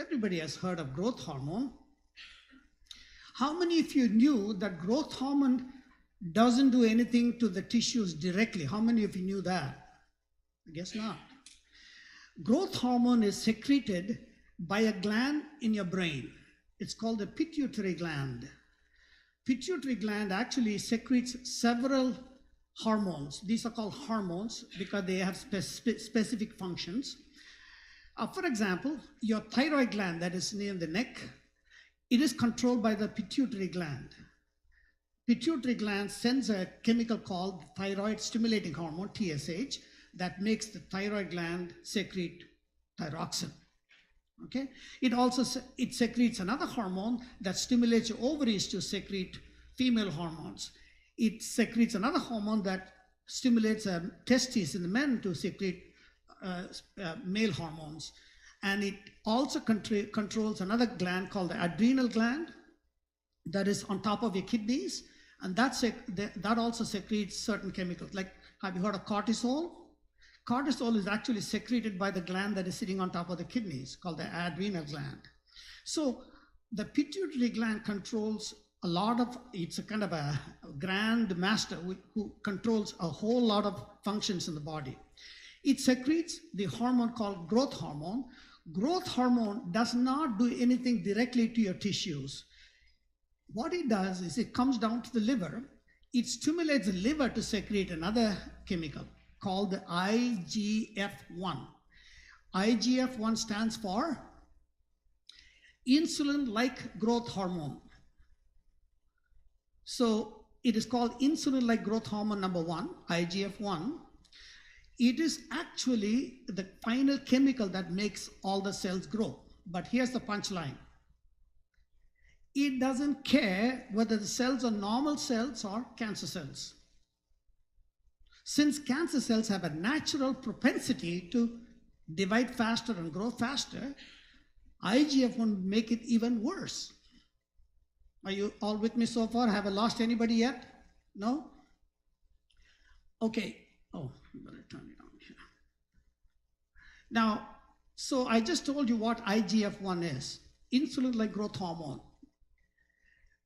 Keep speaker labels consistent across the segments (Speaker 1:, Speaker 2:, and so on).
Speaker 1: Everybody has heard of growth hormone. How many of you knew that growth hormone doesn't do anything to the tissues directly? How many of you knew that? I guess not. Growth hormone is secreted by a gland in your brain. It's called the pituitary gland. Pituitary gland actually secretes several hormones. These are called hormones because they have specific functions. For example, your thyroid gland that is near the neck, it is controlled by the pituitary gland. Pituitary gland sends a chemical called thyroid stimulating hormone, TSH, that makes the thyroid gland secrete thyroxine. Okay? It secretes another hormone that stimulates your ovaries to secrete female hormones. It secretes another hormone that stimulates testes in the men to secrete male hormones. And it also controls another gland called the adrenal gland that is on top of your kidneys. And that also secretes certain chemicals. Like, have you heard of cortisol? Cortisol is actually secreted by the gland that is sitting on top of the kidneys, called the adrenal gland. So the pituitary gland controls a lot of, it's a kind of a grand master who controls a whole lot of functions in the body. It secretes the hormone called growth hormone. Growth hormone does not do anything directly to your tissues. What it does is it comes down to the liver. It stimulates the liver to secrete another chemical called the IGF-1. IGF-1 stands for insulin-like growth hormone. So it is called insulin-like growth hormone number 1, IGF-1. It is actually the final chemical that makes all the cells grow. But here's the punchline. It doesn't care whether the cells are normal cells or cancer cells. Since cancer cells have a natural propensity to divide faster and grow faster, IGF-1 make it even worse. Are you all with me so far? Have I lost anybody yet? No? Okay. Oh, I better turn it on here. Now, so I just told you what IGF-1 is, insulin-like growth hormone.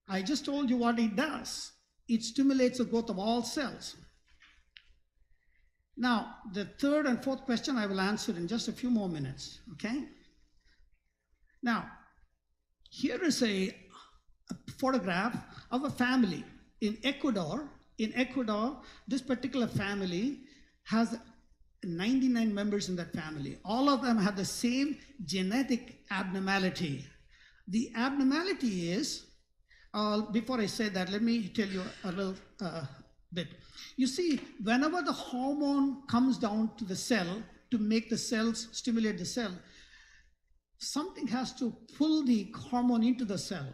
Speaker 1: I just told you what it does. It stimulates the growth of all cells. Now, the third and fourth question I will answer in just a few more minutes, okay? Now, here is a photograph of a family in Ecuador. In Ecuador, this particular family has 99 members in that family. All of them have the same genetic abnormality. The abnormality is, before I say that, let me tell you a little bit. You see, whenever the hormone comes down to the cell to make the cells stimulate the cell, something has to pull the hormone into the cell.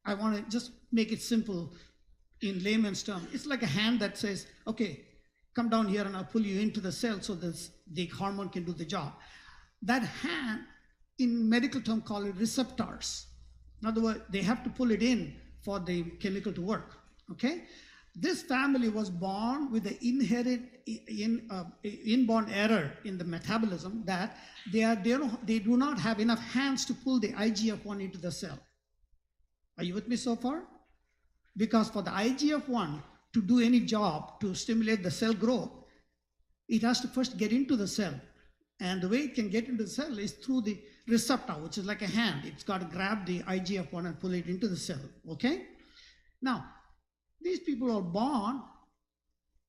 Speaker 1: I want to just make it simple in layman's terms. It's like a hand that says, okay, come down here and I'll pull you into the cell so that the hormone can do the job. That hand, in medical term, call it receptors. In other words, they have to pull it in for the chemical to work, okay? This family was born with the inborn error in the metabolism that they do not have enough hands to pull the IGF-1 into the cell. Are you with me so far? Because for the IGF-1 to do any job to stimulate the cell growth, it has to first get into the cell. And the way it can get into the cell is through the receptor, which is like a hand. It's got to grab the IGF-1 and pull it into the cell, okay? Now, these people are born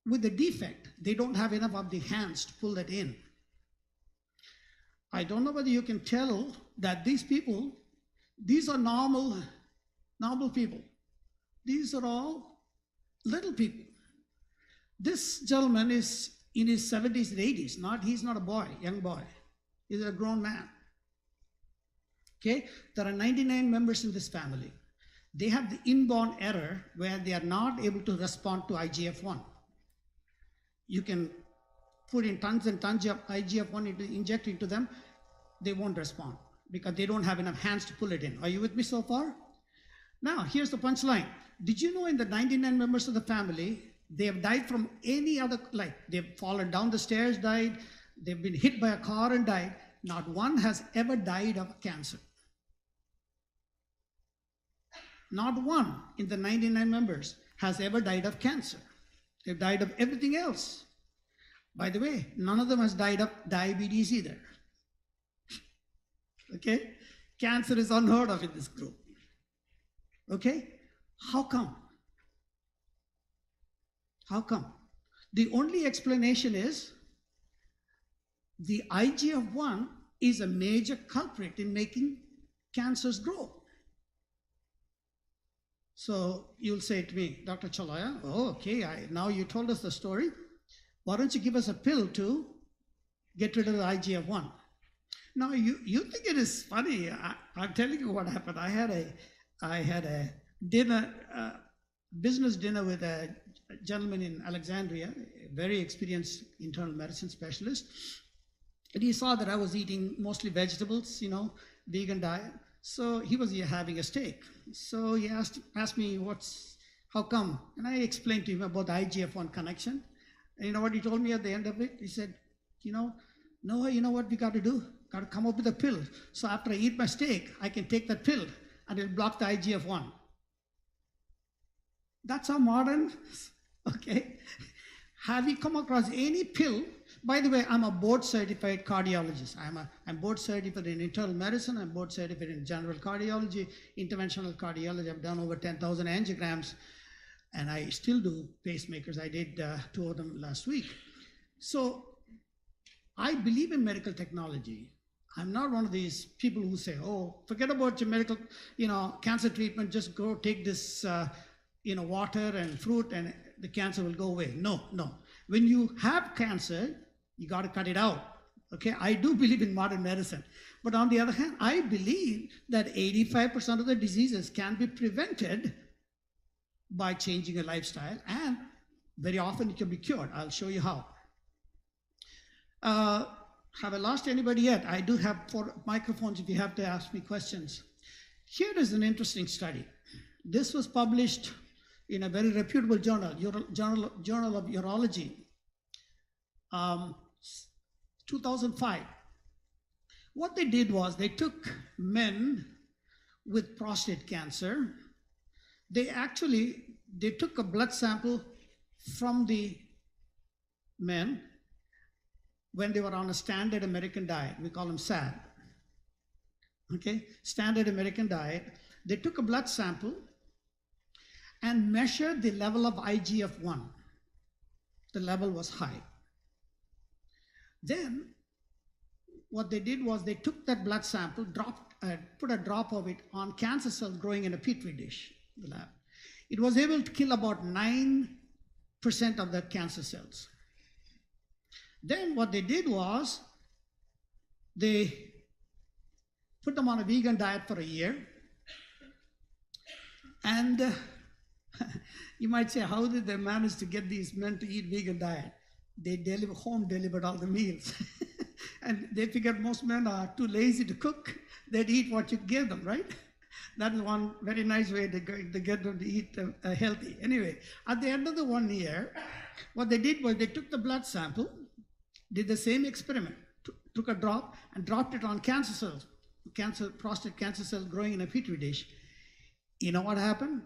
Speaker 1: with a defect. They don't have enough of the hands to pull that in. I don't know whether you can tell that these people, these are normal people. These are all little people. This gentleman is in his 70s and 80s. He's not a boy, young boy. He's a grown man. Okay? There are 99 members in this family. They have the inborn error where they are not able to respond to IGF-1. You can put in tons and tons of IGF-1 inject into them, they won't respond because they don't have enough hands to pull it in. Are you with me so far? Now, here's the punchline. Did you know in the 99 members of the family, they have died from any other, like they've fallen down the stairs, died, they've been hit by a car and died. not one has ever died of cancer. Not one in the 99 members has ever died of cancer. They've died of everything else. By the way, none of them has died of diabetes either. Okay? Cancer is unheard of in this group. Okay? How come? How come? The only explanation is the IGF-1 is a major culprit in making cancers grow. So you'll say to me, Dr. Chelliah, oh, okay, now you told us the story. Why don't you give us a pill to get rid of the IGF-1? Now, you think it is funny. I'm telling you what happened. I had a dinner, business dinner with a gentleman in Alexandria, a very experienced internal medicine specialist. And he saw that I was eating mostly vegetables, vegan diet. So he was having a steak. So he asked me, how come? And I explained to him about the IGF-1 connection. And you know what he told me at the end of it? He said, Noah, you know what we got to do? Got to come up with a pill. So after I eat my steak, I can take that pill and it'll block the IGF-1. That's how modern, okay? Have you come across any pill? By the way, I'm a board certified cardiologist. I'm board certified in internal medicine. I'm board certified in general cardiology, interventional cardiology. I've done over 10,000 angiograms, and I still do pacemakers. I did 2 of them last week. So I believe in medical technology. I'm not one of these people who say, oh, forget about your medical, cancer treatment, just go take this, water and fruit and the cancer will go away. No. When you have cancer, you got to cut it out. Okay, I do believe in modern medicine. But on the other hand, I believe that 85% of the diseases can be prevented by changing a lifestyle, and very often it can be cured. I'll show you how. Have I lost anybody yet? I do have 4 microphones if you have to ask me questions. Here is an interesting study. This was published in a very reputable journal, Journal of Urology, 2005. What they did was they took men with prostate cancer. They took a blood sample from the men when they were on a standard American diet. We call them SAD. Okay, standard American diet. They took a blood sample and measured the level of IGF-1. The level was high. Then what they did was they took that blood sample, put a drop of it on cancer cells growing in a petri dish in the lab. It was able to kill about 9% of the cancer cells. Then what they did was they put them on a vegan diet for a year. And you might say, how did they manage to get these men to eat vegan diet? They home delivered all the meals. And they figured most men are too lazy to cook. They'd eat what you give them, right? That is one very nice way to get them to eat healthy. Anyway, at the end of the 1 year, what they did was they took the blood sample, did the same experiment, took a drop and dropped it on cancer cells, prostate cancer cells growing in a petri dish. You know what happened?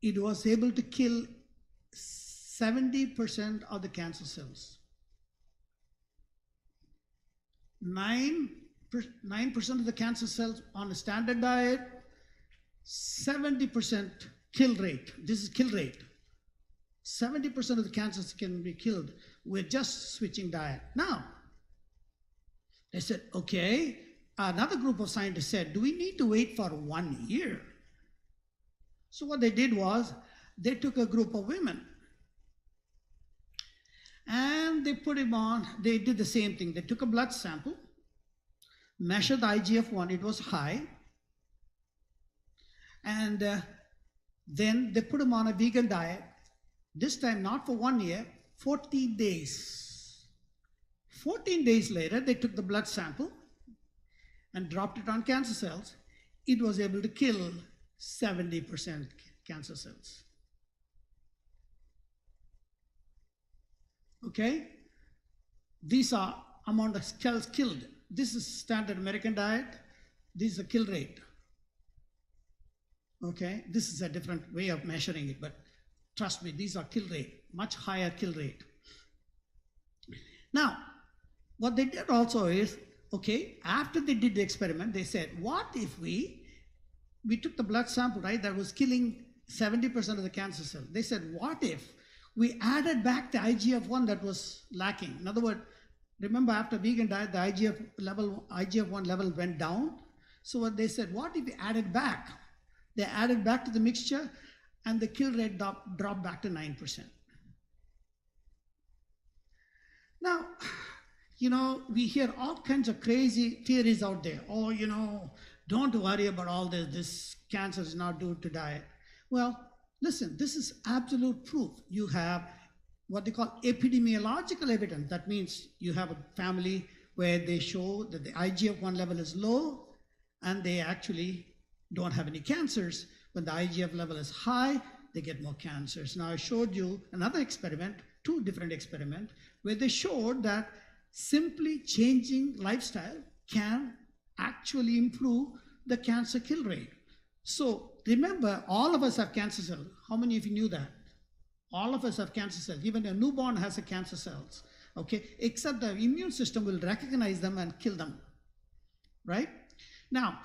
Speaker 1: It was able to kill 70% of the cancer cells. 9% of the cancer cells on a standard diet, 70% kill rate. This is kill rate. 70% of the cancers can be killed with just switching diet. Now, they said, okay, another group of scientists said, do we need to wait for 1 year? So what they did was they took a group of women and they put him on, they did the same thing. They took a blood sample, measured the IGF-1, it was high, and then they put him on a vegan diet, this time not for 1 year, 14 days. 14 days later, they took the blood sample and dropped it on cancer cells. It was able to kill 70% cancer cells. Okay? These are among the cells killed. this is standard American diet. This is a kill rate. Okay, this is a different way of measuring it, but trust me, these are kill rate, much higher kill rate. Now, what they did also is, okay, after they did the experiment, they said, what if we took the blood sample, right, that was killing 70% of the cancer cells. They said, what if we added back the IGF-1 that was lacking? In other words, remember after vegan diet, the IGF-1 level went down. So what they said, what if we added back? They added back to the mixture and the kill rate dropped back to 9%. Now, we hear all kinds of crazy theories out there. Oh, don't worry about all this. This cancer is not due to diet. Well, listen, this is absolute proof. You have what they call epidemiological evidence. That means you have a family where they show that the IGF-1 level is low and they actually don't have any cancers. When the IGF level is high, they get more cancers. Now I showed you another experiment, 2 different experiments, where they showed that simply changing lifestyle can actually improve the cancer kill rate. So remember, all of us have cancer cells. How many of you knew that? All of us have cancer cells. Even a newborn has a cancer cells, okay? Except the immune system will recognize them and kill them, right? Now,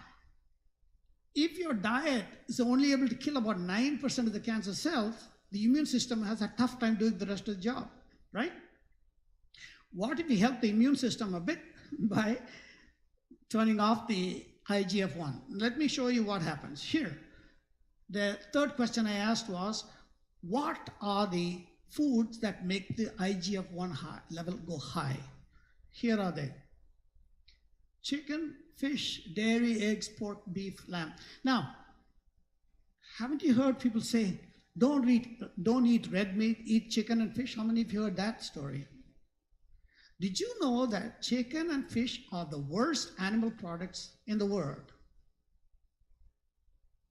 Speaker 1: if your diet is only able to kill about 9% of the cancer cells, the immune system has a tough time doing the rest of the job, right? What if we help the immune system a bit by turning off the IGF-1? Let me show you what happens. Here, the third question I asked was, what are the foods that make the IGF-1 level go high? Here are they. Chicken, fish, dairy, eggs, pork, beef, lamb. Now, haven't you heard people say, don't eat red meat, eat chicken and fish? How many of you heard that story? Did you know that chicken and fish are the worst animal products in the world?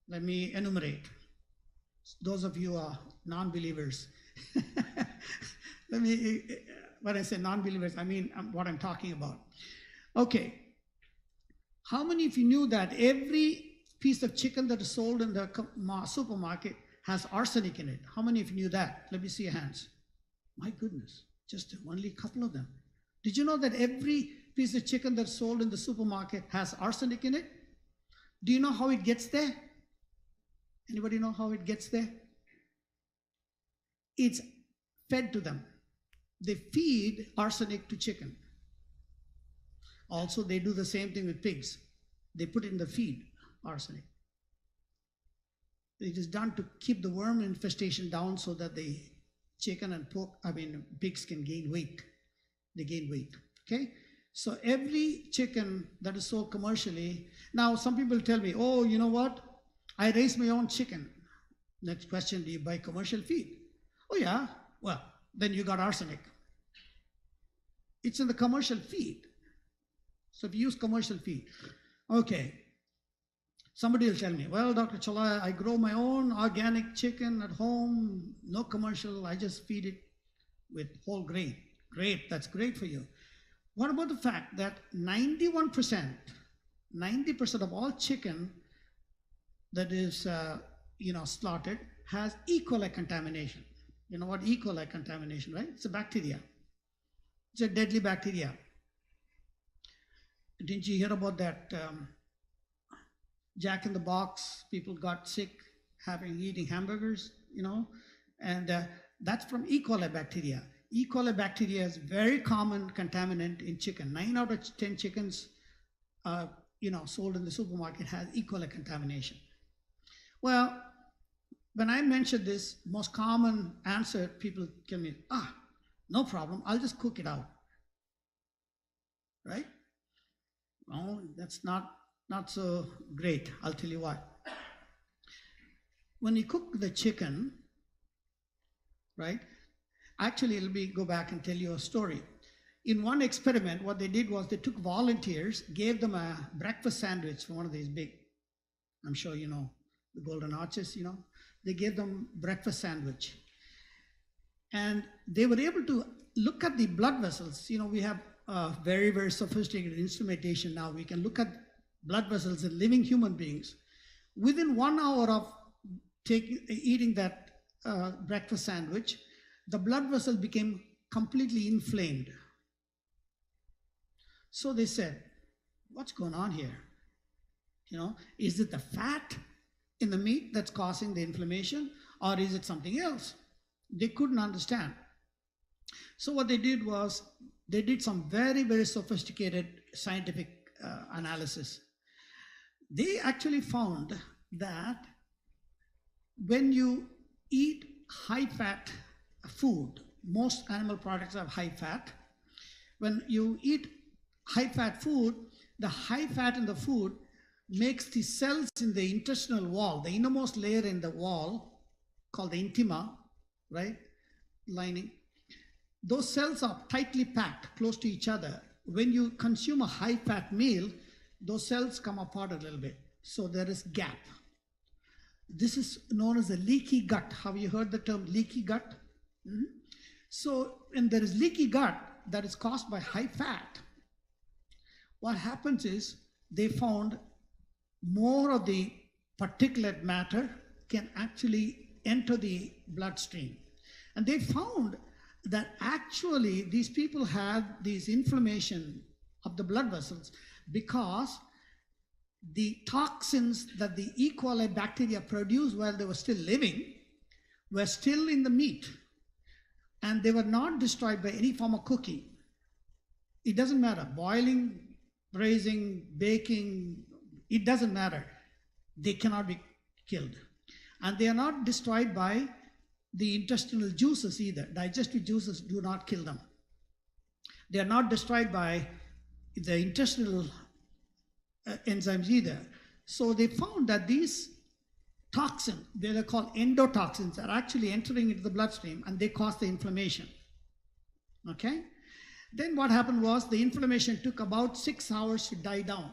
Speaker 1: Let me enumerate. Those of you who are non-believers. When I say non-believers, I mean what I'm talking about. Okay. How many of you knew that every piece of chicken that is sold in the supermarket has arsenic in it? How many of you knew that? Let me see your hands. My goodness, just only a couple of them. Did you know that every piece of chicken that's sold in the supermarket has arsenic in it? Do you know how it gets there? Anybody know how it gets there? It's fed to them. They feed arsenic to chicken. Also, they do the same thing with pigs. They put in the feed arsenic. It is done to keep the worm infestation down so that the chicken and pigs can gain weight. They gain weight, okay? So every chicken that is sold commercially, now some people tell me, oh, you know what? I raise my own chicken. Next question, do you buy commercial feed? Oh yeah, well, then you got arsenic. It's in the commercial feed. So if you use commercial feed, okay. Somebody will tell me, well, Dr. Chelliah, I grow my own organic chicken at home, no commercial, I just feed it with whole grain. Great, that's great for you. What about the fact that 90% of all chicken that is slaughtered has E. coli contamination. You know what E. coli contamination, right? It's a bacteria. It's a deadly bacteria. Didn't you hear about that Jack in the Box? People got sick eating hamburgers, and that's from E. coli bacteria. E. coli bacteria is very common contaminant in chicken. 9 out of 10 chickens, sold in the supermarket has E. coli contamination. Well, when I mentioned this, most common answer people tell me, no problem, I'll just cook it out, right? Well, that's not so great. I'll tell you why. When you cook the chicken, right? Actually, let me go back and tell you a story. In one experiment, what they did was they took volunteers, gave them a breakfast sandwich from one of these big, I'm sure you know, the Golden Arches, They gave them breakfast sandwich. And they were able to look at the blood vessels. We have very, very sophisticated instrumentation now. We can look at blood vessels in living human beings. Within 1 hour of eating that breakfast sandwich, the blood vessel became completely inflamed. So they said, what's going on here? Is it the fat in the meat that's causing the inflammation, or is it something else? They couldn't understand. So what they did was, they did some very, very sophisticated scientific analysis. They actually found that when you eat high-fat food, most animal products have high fat. When you eat high-fat food, the high fat in the food makes the cells in the intestinal wall, the innermost layer in the wall, called the intima, right, lining. Those cells are tightly packed, close to each other. When you consume a high-fat meal, those cells come apart a little bit. So there is gap. This is known as a leaky gut. Have you heard the term leaky gut? Mm-hmm. So when there is leaky gut that is caused by high fat, what happens is they found more of the particulate matter can actually enter the bloodstream. And they found that actually these people had this inflammation of the blood vessels because the toxins that the E. coli bacteria produced while they were still living were still in the meat, and they were not destroyed by any form of cooking. It doesn't matter, boiling, braising, baking, it doesn't matter. They cannot be killed. And they are not destroyed by the intestinal juices either. Digestive juices do not kill them. They are not destroyed by the intestinal enzymes either. So they found that these toxins, they're called endotoxins, are actually entering into the bloodstream, and they cause the inflammation. Okay? Then what happened was the inflammation took about 6 hours to die down.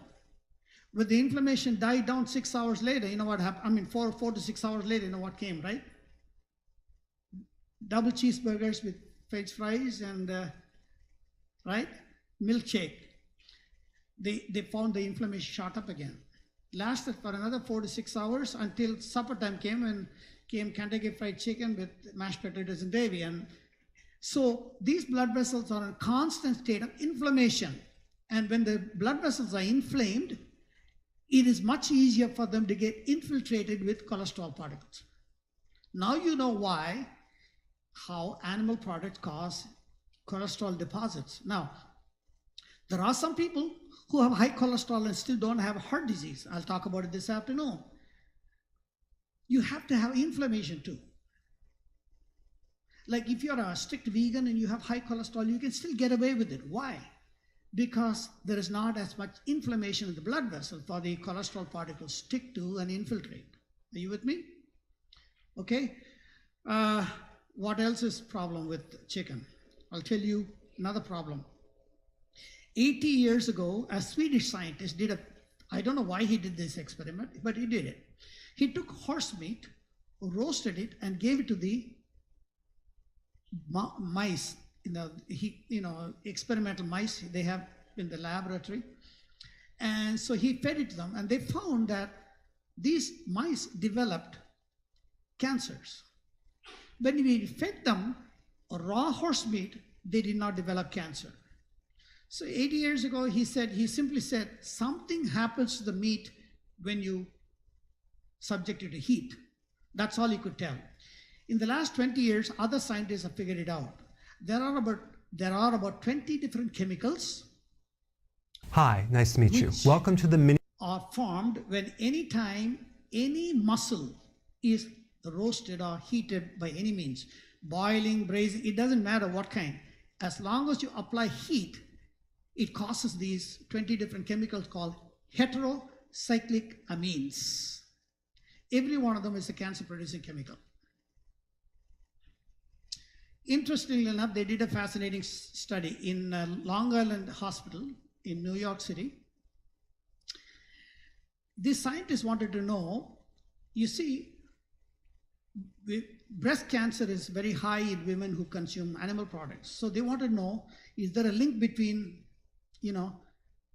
Speaker 1: When the inflammation died down 6 hours later, you know what happened? I mean, 4 to 6 hours later, you know what came, right? Double cheeseburgers with French fries and, right? Milkshake. They found the inflammation shot up again. Lasted for another 4 to 6 hours until supper time came, and came Kentucky Fried Chicken with mashed potatoes and gravy. And so these blood vessels are in a constant state of inflammation. And when the blood vessels are inflamed, it is much easier for them to get infiltrated with cholesterol particles. Now you know how animal products cause cholesterol deposits. Now, there are some people who have high cholesterol and still don't have heart disease. I'll talk about it this afternoon. You have to have inflammation too. Like if you're a strict vegan and you have high cholesterol, you can still get away with it. Why? Because there is not as much inflammation in the blood vessel for the cholesterol particles stick to and infiltrate. Are you with me? Okay. What else is problem with chicken? I'll tell you another problem. 80 years ago, a Swedish scientist did I don't know why he did this experiment, but he did it. He took horse meat, roasted it, and gave it to the mice, experimental mice they have in the laboratory. And so he fed it to them, and they found that these mice developed cancers. When we fed them raw horse meat, they did not develop cancer. So 80 years ago, he simply said, something happens to the meat when you subject it to heat. That's all he could tell. In the last 20 years, other scientists have figured it out. There are about 20 different chemicals.
Speaker 2: Hi, nice to meet you. Welcome to the mini.
Speaker 1: Are formed when anytime any muscle is roasted or heated by any means. Boiling, braising, it doesn't matter what kind. As long as you apply heat, it causes these 20 different chemicals called heterocyclic amines. Every one of them is a cancer-producing chemical. Interestingly enough, they did a fascinating study in Long Island Hospital in New York City. These scientists wanted to know, you see, breast cancer is very high in women who consume animal products. So they want to know, is there a link between,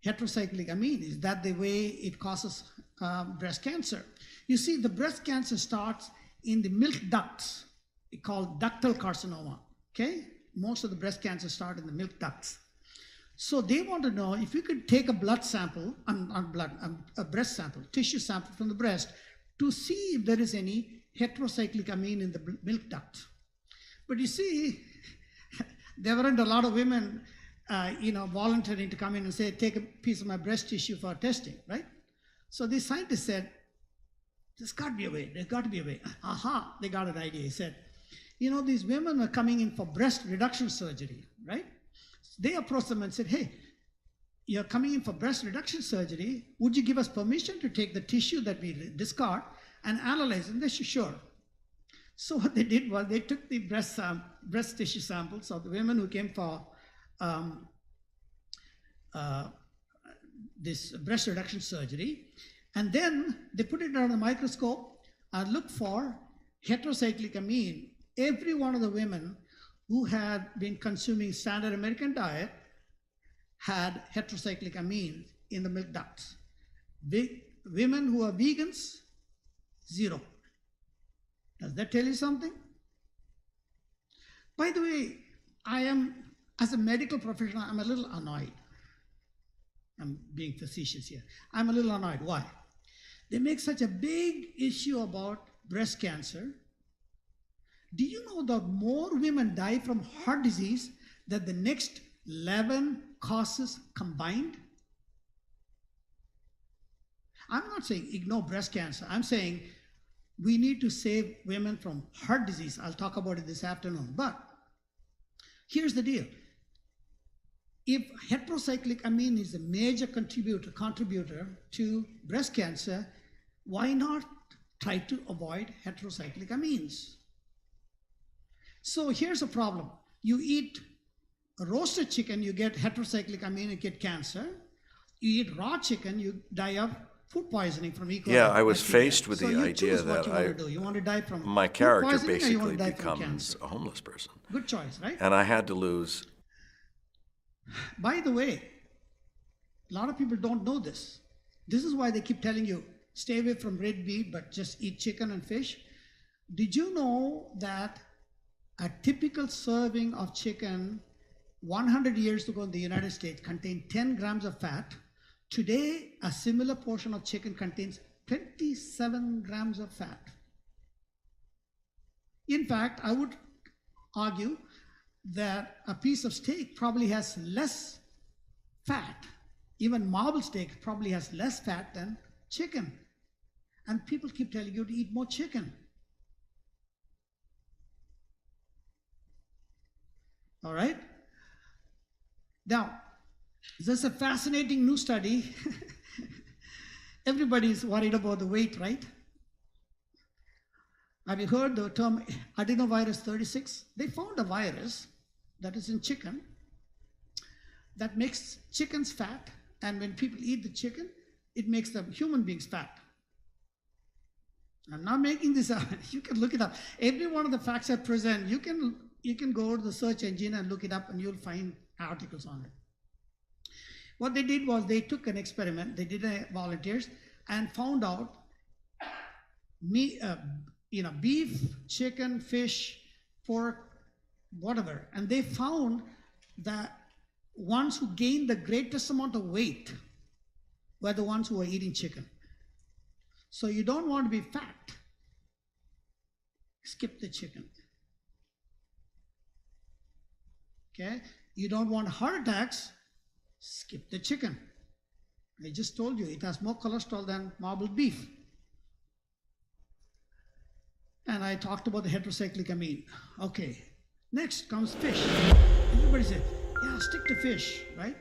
Speaker 1: heterocyclic amine? Is that the way it causes breast cancer? You see, the breast cancer starts in the milk ducts, called ductal carcinoma, okay? Most of the breast cancer start in the milk ducts. So they want to know if you could take a blood sample, a breast sample, tissue sample from the breast to see if there is any heterocyclic amine in the milk duct. But you see, there weren't a lot of women, volunteering to come in and say, take a piece of my breast tissue for testing, right? So these scientists said, there's got to be a way, there's got to be a way. Aha, they got an idea. He said, these women are coming in for breast reduction surgery, right? They approached them and said, hey, you're coming in for breast reduction surgery. Would you give us permission to take the tissue that we discard and analyze it? And they said, sure. So what they did was they took the breast tissue samples of the women who came for this breast reduction surgery, and then they put it under the microscope and looked for heterocyclic amine. Every one of the women who had been consuming standard American diet had heterocyclic amine in the milk ducts. Women who are vegans, zero. Does that tell you something? By the way, as a medical professional, I'm a little annoyed. I'm being facetious here. I'm a little annoyed. Why? They make such a big issue about breast cancer. Do you know that more women die from heart disease than the next 11 causes combined? I'm not saying ignore breast cancer. I'm saying we need to save women from heart disease. I'll talk about it this afternoon. But here's the deal. If heterocyclic amine is a major contributor to breast cancer, why not try to avoid heterocyclic amines? So here's a problem. You eat roasted chicken, you get heterocyclic amine and get cancer. You eat raw chicken, you die of food poisoning from E. coli.
Speaker 3: Yeah, I was
Speaker 1: bacteria.
Speaker 3: faced with
Speaker 1: So
Speaker 3: the
Speaker 1: you
Speaker 3: idea
Speaker 1: choose what
Speaker 3: that
Speaker 1: you want to die from
Speaker 3: my
Speaker 1: food
Speaker 3: character
Speaker 1: poisoning, or you want
Speaker 3: basically
Speaker 1: to die from
Speaker 3: becomes
Speaker 1: cancer?
Speaker 3: a homeless person.
Speaker 1: Good choice, right?
Speaker 3: And I had to lose.
Speaker 1: By the way, a lot of people don't know this. This is why they keep telling you, stay away from red meat, but just eat chicken and fish. Did you know that a typical serving of chicken 100 years ago in the United States contained 10 grams of fat? Today, a similar portion of chicken contains 27 grams of fat. In fact, I would argue that a piece of steak probably has less fat. Even marble steak probably has less fat than chicken. And people keep telling you to eat more chicken. All right? Now, there's a fascinating new study. Everybody's worried about the weight, right? Have you heard the term adenovirus 36? They found a virus that is in chicken that makes chickens fat, and when people eat the chicken, it makes the human beings fat. I'm not making this up. You can look it up. Every one of the facts I present, you can go to the search engine and look it up, and you'll find articles on it. What they did was they took an experiment. They did volunteers and found out beef, chicken, fish, pork, whatever. And they found that ones who gained the greatest amount of weight were the ones who were eating chicken. So you don't want to be fat. Skip the chicken. Okay? You don't want heart attacks. Skip the chicken. I just told you it has more cholesterol than marbled beef. And I talked about the heterocyclic amine. Okay, next comes fish. Everybody said, yeah, stick to fish, right?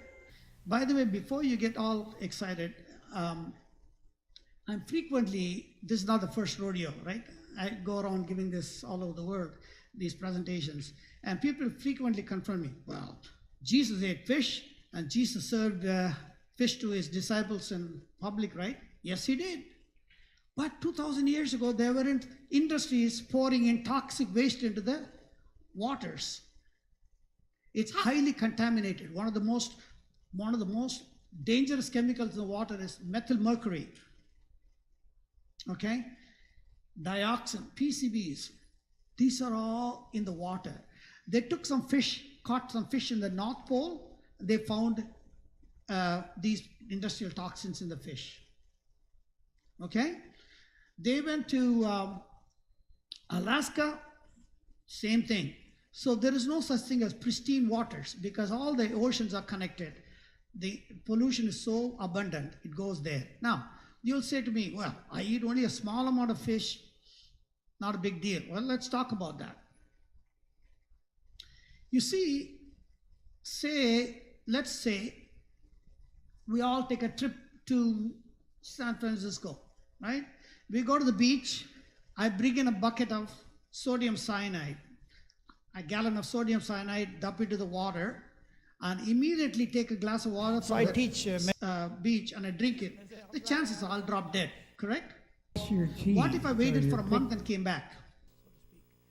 Speaker 1: By the way, before you get all excited, I'm frequently, this is not the first rodeo, right? I go around giving this all over the world, these presentations, and people frequently confront me, well, Jesus ate fish, and Jesus served fish to his disciples in public, right? Yes, he did. But 2,000 years ago, there weren't industries pouring in toxic waste into the waters. It's highly contaminated. One of the most dangerous chemicals in the water is methyl mercury. Okay? Dioxin, PCBs. These are all in the water. They took some fish, caught some fish in the North Pole. They found these industrial toxins in the fish. Okay? They went to Alaska, same thing. So there is no such thing as pristine waters because all the oceans are connected. The pollution is so abundant, it goes there. Now, you'll say to me, well, I eat only a small amount of fish, not a big deal. Well, let's talk about that. You see, let's say we all take a trip to San Francisco, right? We go to the beach. I bring in a bucket of sodium cyanide, a gallon of sodium cyanide, dump it into the water, and immediately take a glass of water from the beach and I drink it. The chances are I'll drop dead, correct? What if I waited for a month and came back?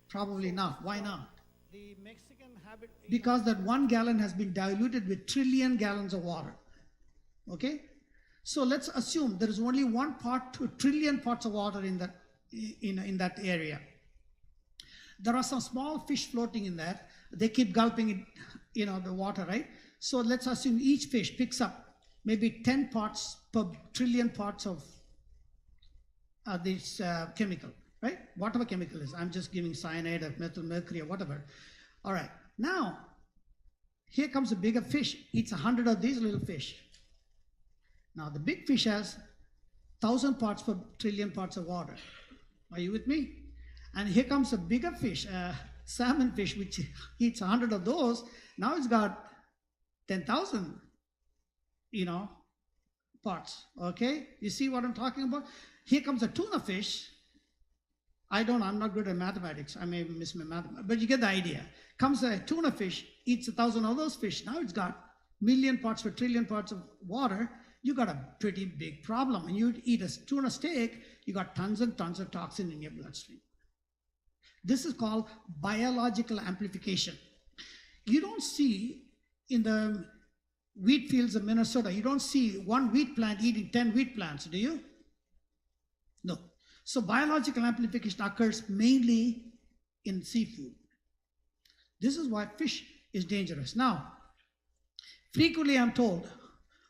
Speaker 1: Probably not. Why not? Because that 1 gallon has been diluted with trillion gallons of water. Okay? So let's assume there is only 1 part to a trillion parts of water in that area. There are some small fish floating in there. They keep gulping it, the water, right? So let's assume each fish picks up maybe 10 parts per trillion parts of this chemical, right? Whatever chemical is. I'm just giving cyanide or methyl mercury or whatever. All right. Now, here comes a bigger fish. Eats 100 of these little fish. Now, the big fish has 1,000 parts per trillion parts of water. Are you with me? And here comes a bigger fish, salmon fish, which eats 100 of those. Now it's got 10,000, parts. Okay? You see what I'm talking about? Here comes a tuna fish. I'm not good at mathematics. I may miss my mathematics, but you get the idea. Comes a tuna fish, eats 1,000 of those fish. Now it's got million parts per trillion parts of water. You got a pretty big problem. And you eat a tuna steak, you got tons and tons of toxin in your bloodstream. This is called biological amplification. You don't see in the wheat fields of Minnesota, you don't see one wheat plant eating 10 wheat plants, do you? No. So biological amplification occurs mainly in seafood. This is why fish is dangerous. Now, frequently I'm told,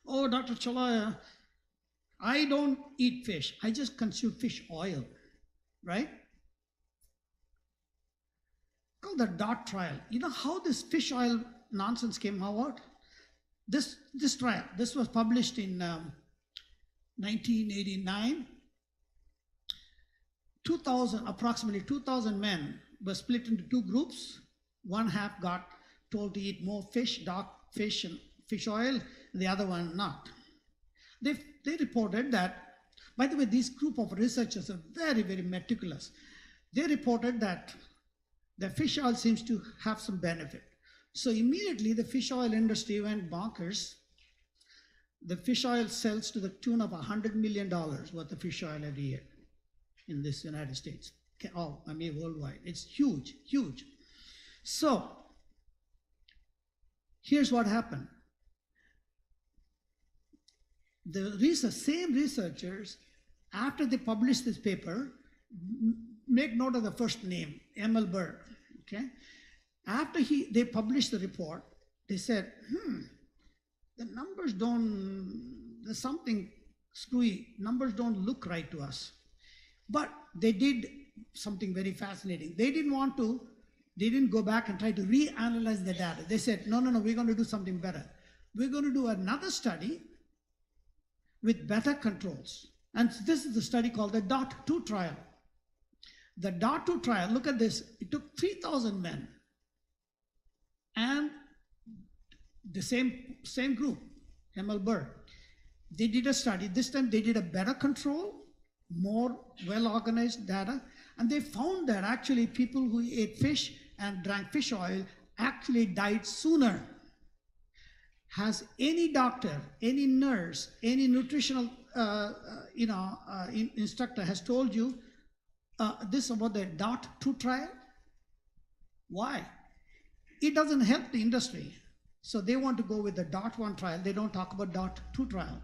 Speaker 1: oh, Dr. Chelliah, I don't eat fish. I just consume fish oil, right? Called the DOT trial. You know how this fish oil nonsense came out? This trial, this was published in 1989. Approximately 2,000 men were split into 2 groups. One half got told to eat more fish, dark fish and fish oil, the other one not. They reported that, by the way, this group of researchers are very, very meticulous. They reported that the fish oil seems to have some benefit. So immediately the fish oil industry went bonkers. The fish oil sells to the tune of $100 million worth of fish oil every year in this United States. Worldwide. It's huge, huge. So here's what happened. The same researchers, after they published this paper, make note of the first name, M.L. Burr. Okay? After they published the report, they said, the numbers there's something screwy. Numbers don't look right to us. But they did something very fascinating. They didn't go back and try to reanalyze the data. They said, no, we're going to do something better. We're going to do another study with better controls. And this is the study called the DOT 2 trial. The DOT 2 trial, look at this, it took 3,000 men and the same group, M.L. Burr. They did a study. This time they did a better control, more well-organized data, and they found that actually people who ate fish and drank fish oil actually died sooner. Has any doctor, any nurse, any nutritional instructor has told you this about the DOT2 trial. Why? It doesn't help the industry. So they want to go with the DOT1 trial. They don't talk about DOT2 trial.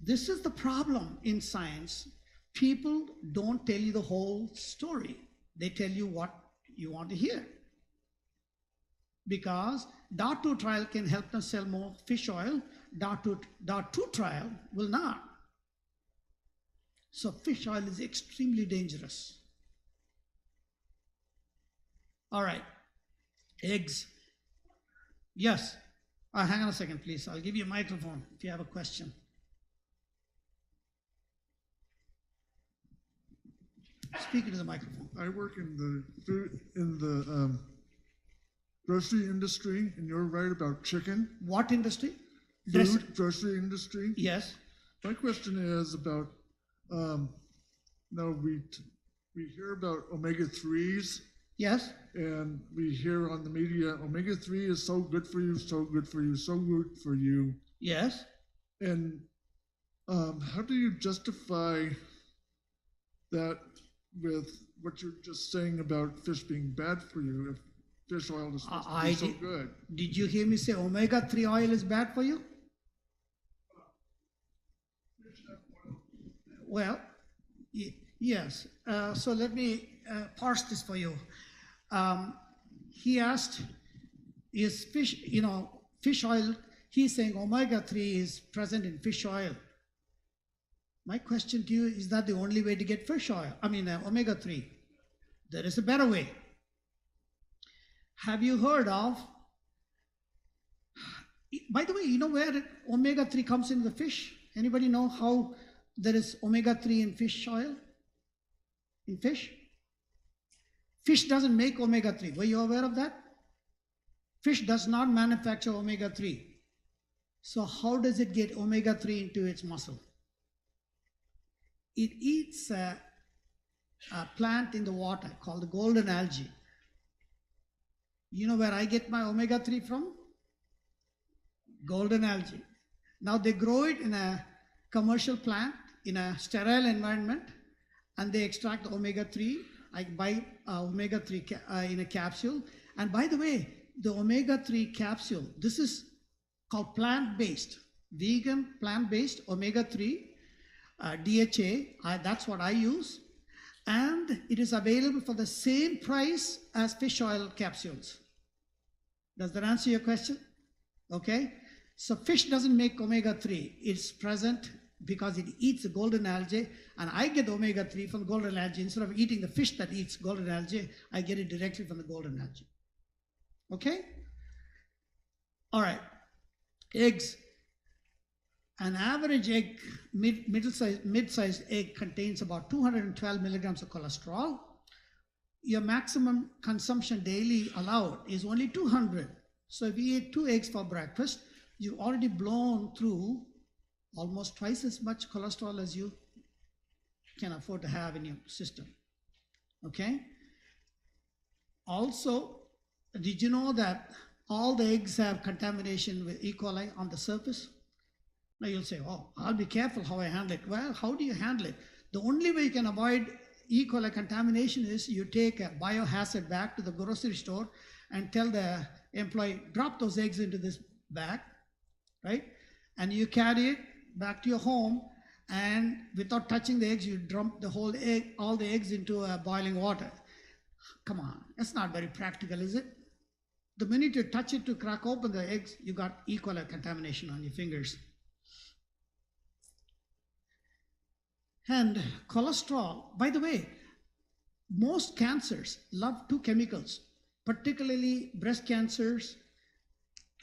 Speaker 1: This is the problem in science. People don't tell you the whole story. They tell you what you want to hear. Because DOT2 trial can help them sell more fish oil. DOT2 trial will not. So fish oil is extremely dangerous. All right, eggs. Yes, hang on a second, please. I'll give you a microphone if you have a question. Speak into the microphone.
Speaker 3: I work in the food, grocery industry, and you're right about chicken.
Speaker 1: What industry?
Speaker 3: Food, grocery industry.
Speaker 1: Yes.
Speaker 3: My question is about, now we hear about omega-3s.
Speaker 1: Yes.
Speaker 3: And we hear on the media, omega-3 is so good for you, so good for you, so good for you.
Speaker 1: Yes.
Speaker 3: And how do you justify that with what you're just saying about fish being bad for you if fish oil is supposed to be so good?
Speaker 1: Did you hear me say omega-3 oil is bad for you? Well, yes. So let me parse this for you. He asked, is fish, fish oil, he's saying omega-3 is present in fish oil. My question to you, is that the only way to get fish oil? Omega-3. There is a better way. Have you heard of, by the way, you know where omega-3 comes into the fish? Anybody know how there is omega-3 in fish oil? In fish? Fish doesn't make omega-3. Were you aware of that? Fish does not manufacture omega-3. So how does it get omega-3 into its muscle? It eats a plant in the water called the golden algae. You know where I get my omega-3 from? Golden algae. Now they grow it in a commercial plant in a sterile environment, and they extract the omega-3. I buy omega-3 in a capsule. And by the way, the omega-3 capsule, this is called plant-based, vegan plant-based omega-3, DHA, that's what I use. And it is available for the same price as fish oil capsules. Does that answer your question? Okay. So fish doesn't make omega-3. It's present because it eats the golden algae, and I get omega-3 from the golden algae. Instead of eating the fish that eats golden algae, I get it directly from the golden algae. Okay? All right. Eggs. An average egg, mid-sized egg contains about 212 milligrams of cholesterol. Your maximum consumption daily allowed is only 200. So if you eat 2 eggs for breakfast, you've already blown through almost twice as much cholesterol as you can afford to have in your system. Okay? Also, did you know that all the eggs have contamination with E. coli on the surface? Now you'll say, oh, I'll be careful how I handle it. Well, how do you handle it? The only way you can avoid E. coli contamination is you take a biohazard bag to the grocery store and tell the employee, drop those eggs into this bag, right? And you carry it back to your home, and without touching the eggs, you dump the whole egg, all the eggs into boiling water. Come on, that's not very practical, is it? The minute you touch it to crack open the eggs, you got E. coli contamination on your fingers. And cholesterol, by the way, most cancers love 2 chemicals, particularly breast cancers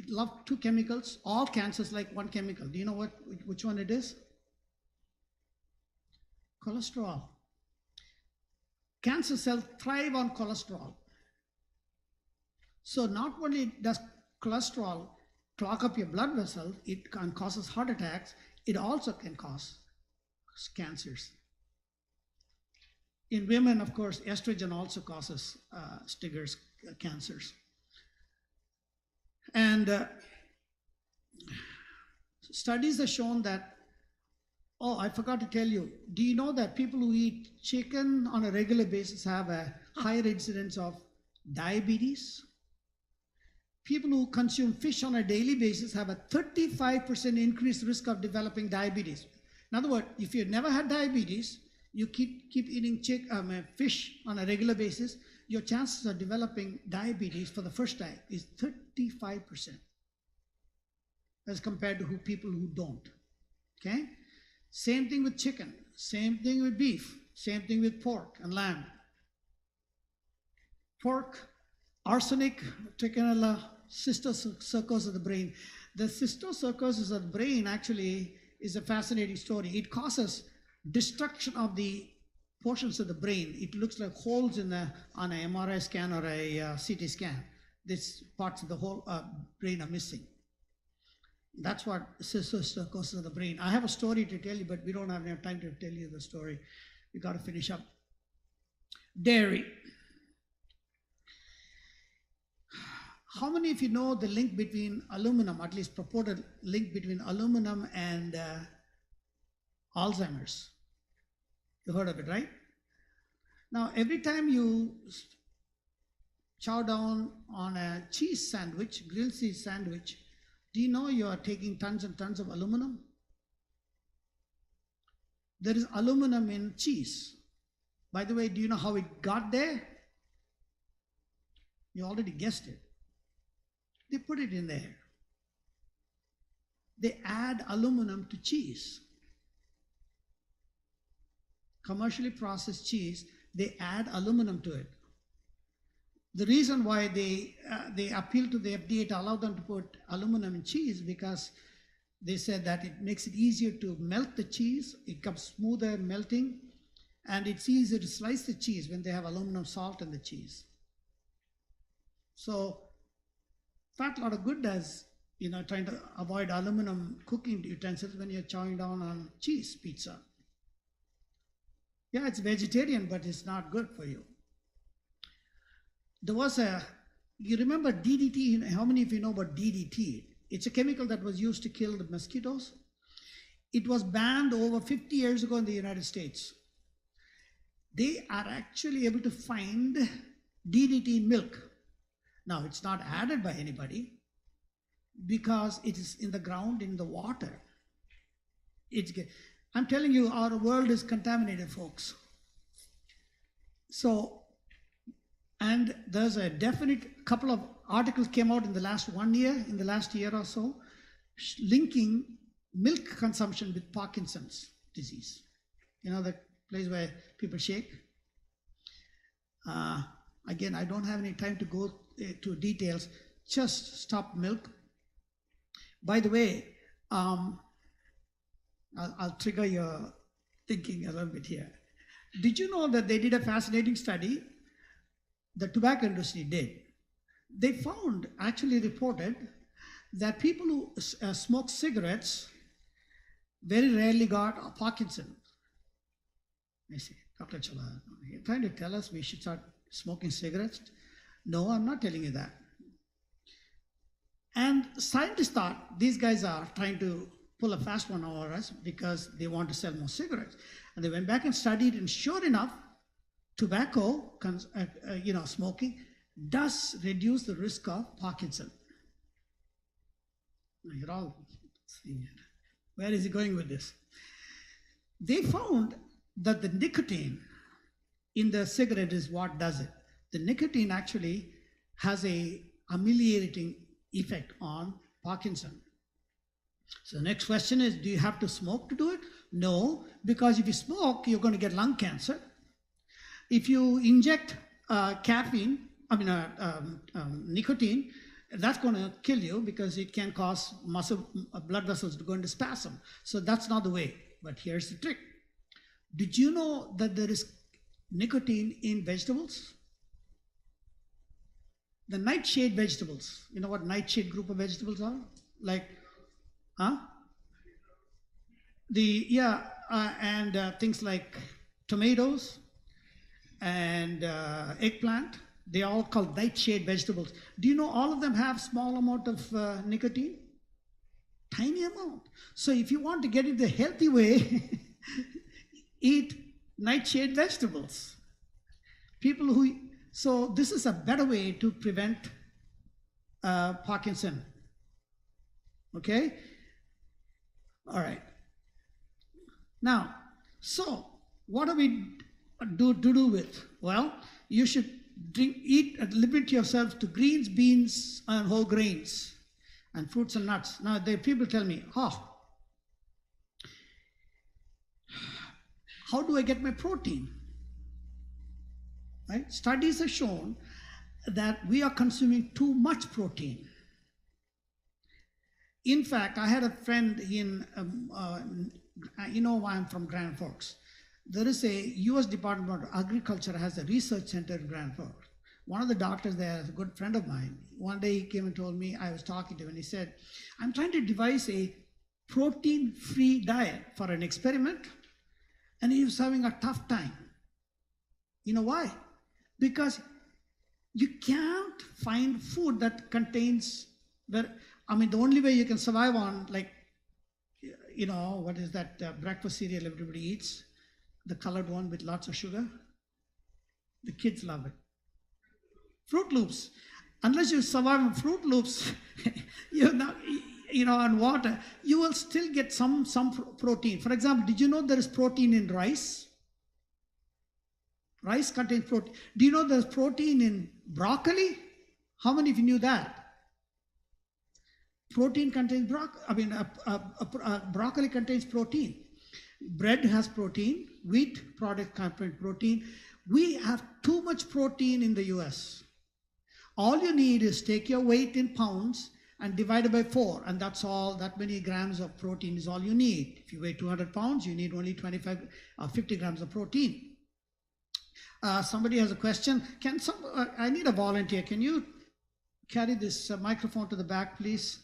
Speaker 1: love 2 chemicals. All cancers like 1 chemical. Do you know which one it is? Cholesterol. Cancer cells thrive on cholesterol. So not only does cholesterol clog up your blood vessels, it can cause heart attacks, it also can cause cancers. In women, of course, estrogen also causes triggers cancers. And studies have shown that, oh, I forgot to tell you, do you know that people who eat chicken on a regular basis have a higher incidence of diabetes? People who consume fish on a daily basis have a 35% increased risk of developing diabetes. In other words, if you've never had diabetes, you keep eating fish on a regular basis, your chances of developing diabetes for the first time is 35% as compared to people who don't. Okay? Same thing with chicken, same thing with beef, same thing with pork and lamb. Pork, arsenic, trichinella, cysticercosis of the brain. The cysticercosis of the brain actually is a fascinating story. It causes destruction of the portions of the brain. It looks like holes on an MRI scan or a CT scan. These parts of the whole brain are missing. That's what cysticercosis of the brain. I have a story to tell you, but we don't have enough time to tell you the story. We got to finish up. Dairy. How many of you know the link between aluminum, at least purported link between aluminum and Alzheimer's? You heard of it, right? Now, every time you chow down on a cheese sandwich, grilled cheese sandwich, do you know you are taking tons and tons of aluminum? There is aluminum in cheese. By the way, do you know how it got there? You already guessed it. They put it in there. They add aluminum to cheese. Commercially processed cheese, they add aluminum to it. The reason why they appealed to the FDA to allow them to put aluminum in cheese, because they said that it makes it easier to melt the cheese, it becomes smoother melting, and it's easier to slice the cheese when they have aluminum salt in the cheese. So, fact, a lot of good does, trying to avoid aluminum cooking utensils when you're chowing down on cheese pizza. Yeah, it's vegetarian, but it's not good for you. There was you remember DDT? How many of you know about DDT? It's a chemical that was used to kill the mosquitoes. It was banned over 50 years ago in the United States. They are actually able to find DDT in milk. Now, it's not added by anybody because it is in the ground, in the water. I'm telling you, our world is contaminated, folks. So, and there's a definite couple of articles came out in the last 1 year, in the last year or so, linking milk consumption with Parkinson's disease. You know, the place where people shake? Again, I don't have any time to go to details. Just stop milk. By the way, I'll trigger your thinking a little bit here. Did you know that they did a fascinating study? The tobacco industry did. They found, actually reported, that people who smoke cigarettes very rarely got Parkinson. I say, Dr. Chelliah, you're trying to tell us we should start smoking cigarettes? No, I'm not telling you that. And scientists thought these guys are trying to pull a fast one over us because they want to sell more cigarettes. And they went back and studied, and sure enough, tobacco, smoking, does reduce the risk of Parkinson. You're all seeing it. Where is he going with this? They found that the nicotine in the cigarette is what does it. The nicotine actually has a ameliorating effect on Parkinson. So the next question is, do you have to smoke to do it? No, because if you smoke, you're going to get lung cancer. If you inject nicotine, that's going to kill you because it can cause blood vessels to go into spasm. So that's not the way. But here's the trick. Did you know that there is nicotine in vegetables? The nightshade vegetables. You know what nightshade group of vegetables are? Like, things like tomatoes and eggplant. They are all called nightshade vegetables. Do you know all of them have small amount of nicotine? Tiny amount. So if you want to get it the healthy way, eat nightshade vegetables. So this is a better way to prevent Parkinson. Okay? All right. Now, so what do we do with? Well, you should limit yourself to greens, beans, and whole grains, and fruits and nuts. Now, people tell me, how do I get my protein? Right? Studies have shown that we are consuming too much protein. In fact, I had a friend in, you know why I'm from Grand Forks. There is a U.S. Department of Agriculture has a research center in Grand Forks. One of the doctors there is a good friend of mine. One day he came and told me, I was talking to him, and he said, I'm trying to devise a protein-free diet for an experiment, and he was having a tough time. You know why? Because you can't find food that contains, the only way you can survive on, like, you know, what is that breakfast cereal everybody eats? The colored one with lots of sugar. The kids love it. Fruit Loops. Unless you survive on Fruit Loops, and water, you will still get some protein. For example, did you know there is protein in rice? Rice contains protein. Do you know there's protein in broccoli? How many of you knew that? Protein contains broccoli contains protein. Bread has protein. Wheat product contains protein. We have too much protein in the US. All you need is take your weight in pounds and divide it by 4, and that's all. That many grams of protein is all you need. If you weigh 200 pounds, you need only 25 or 50 grams of protein. Somebody has a question. I need a volunteer. Can you carry this microphone to the back, please?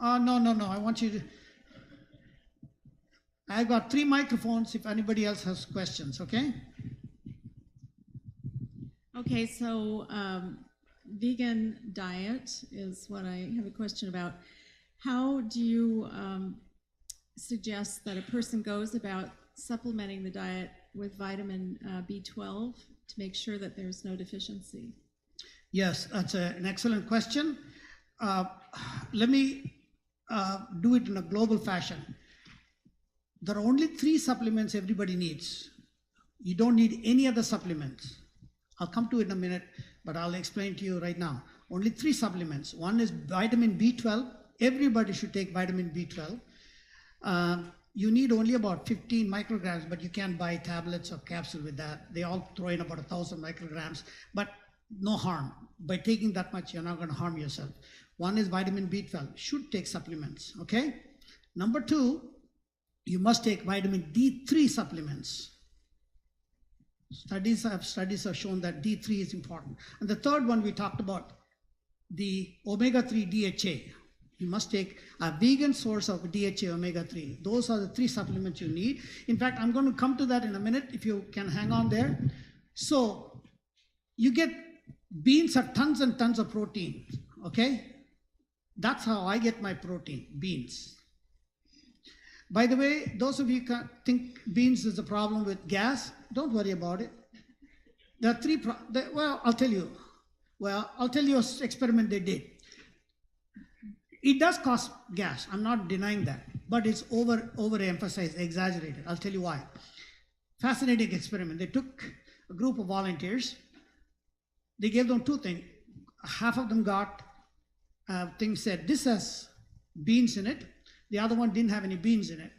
Speaker 1: No. I want you to. I've got 3 microphones if anybody else has questions, okay?
Speaker 4: Okay, so vegan diet is what I have a question about. How do you suggest that a person goes about supplementing the diet with vitamin B12 to make sure that there's no deficiency? Yes,
Speaker 1: that's an excellent question. Let me do it in a global fashion. There are only 3 supplements everybody needs. You don't need any other supplements. I'll come to it in a minute, but I'll explain to you right now. Only 3 supplements. One is vitamin B12. Everybody should take vitamin B12. You need only about 15 micrograms, but you can buy tablets or capsule with that. They all throw in about 1,000 micrograms, but no harm. By taking that much, you're not going to harm yourself. One is vitamin B12. Should take supplements, okay? Number 2, you must take vitamin D3 supplements. Studies have shown that D3 is important. And the third one we talked about, the omega-3 DHA. You must take a vegan source of DHA omega-3. Those are the 3 supplements you need. In fact, I'm going to come to that in a minute if you can hang on there. So you get beans have tons and tons of protein, okay? That's how I get my protein, beans. By the way, those of you who think beans is a problem with gas, don't worry about it. There are 3, I'll tell you an experiment they did. It does cause gas, I'm not denying that, but it's overemphasized, exaggerated. I'll tell you why. Fascinating experiment. They took a group of volunteers, they gave them 2 things. Half of them got things said, this has beans in it. The other one didn't have any beans in it.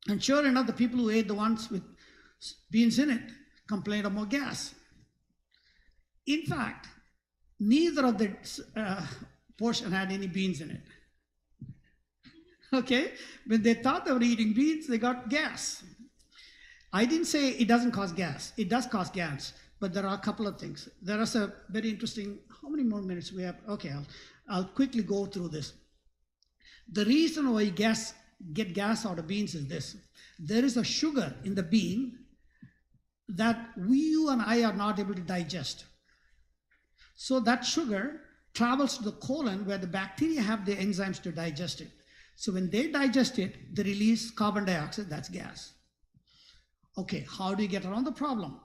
Speaker 1: And sure enough, the people who ate the ones with beans in it complained of more gas. In fact, neither of the portion had any beans in it. Okay? When they thought they were eating beans, they got gas. I didn't say it doesn't cause gas. It does cause gas, but there are a couple of things. There is a very interesting, how many more minutes we have? Okay, I'll quickly go through this. The reason why you get gas out of beans is this. There is a sugar in the bean that you and I are not able to digest. So that sugar travels to the colon where the bacteria have the enzymes to digest it. So when they digest it, they release carbon dioxide, that's gas. Okay, how do you get around the problem?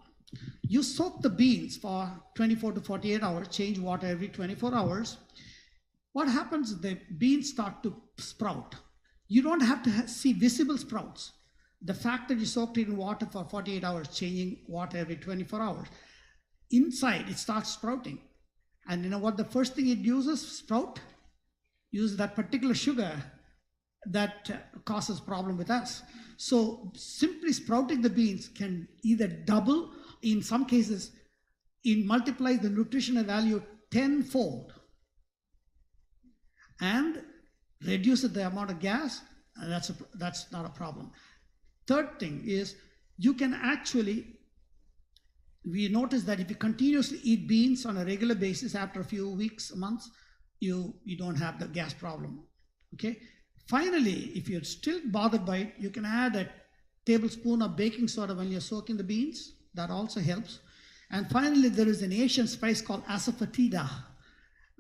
Speaker 1: You soak the beans for 24 to 48 hours, change water every 24 hours. What happens is the beans start to sprout. You don't have to see visible sprouts. The fact that you soaked it in water for 48 hours, changing water every 24 hours, inside it starts sprouting. And you know what the first thing it uses, sprout? Uses that particular sugar that causes problem with us. So simply sprouting the beans can either double, in some cases, it multiplies the nutritional value tenfold and reduces the amount of gas, and that's not a problem. Third thing is you can actually, we notice that if you continuously eat beans on a regular basis after a few weeks, months, you don't have the gas problem, okay? Finally, if you're still bothered by it, you can add a tablespoon of baking soda when you're soaking the beans. That also helps. And finally, there is an Asian spice called asafoetida.